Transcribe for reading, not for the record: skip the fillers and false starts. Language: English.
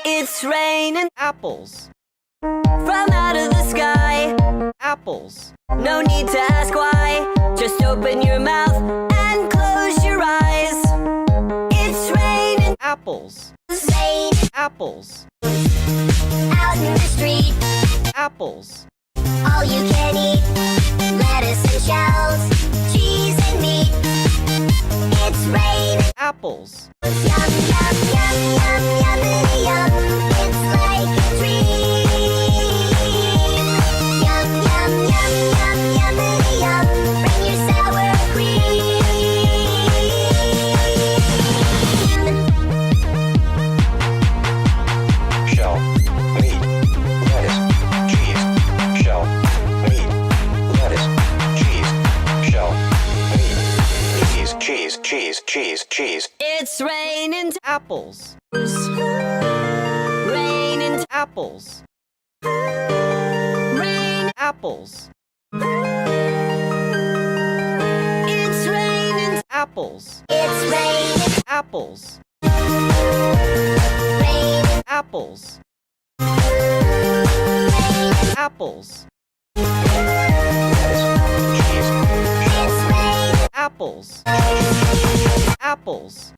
It's raining Apples. from out of the sky. Apples. No need to ask why. Just open your mouth and close your eyes. It's raining Apples. rain Apples. out in the street. Apples. All you can eat. Lettuce and shells, cheese and meat. It's raining. Apples. Yum, yum, yum, yum, yummity yum. It's like a dream. Yum, yum, yum, yum, yummity yum. Bring your sour cream. Shell, meat, lettuce, cheese. Shell, meat, lettuce, cheese. Shell, meat, cheese, cheese, cheese, cheese. It's raining Apples. raining Apples. rain. Apples. It's raining. Apples. It's raining. Apples. Rain. Apples. Apples. It's raining. Apples. Apples.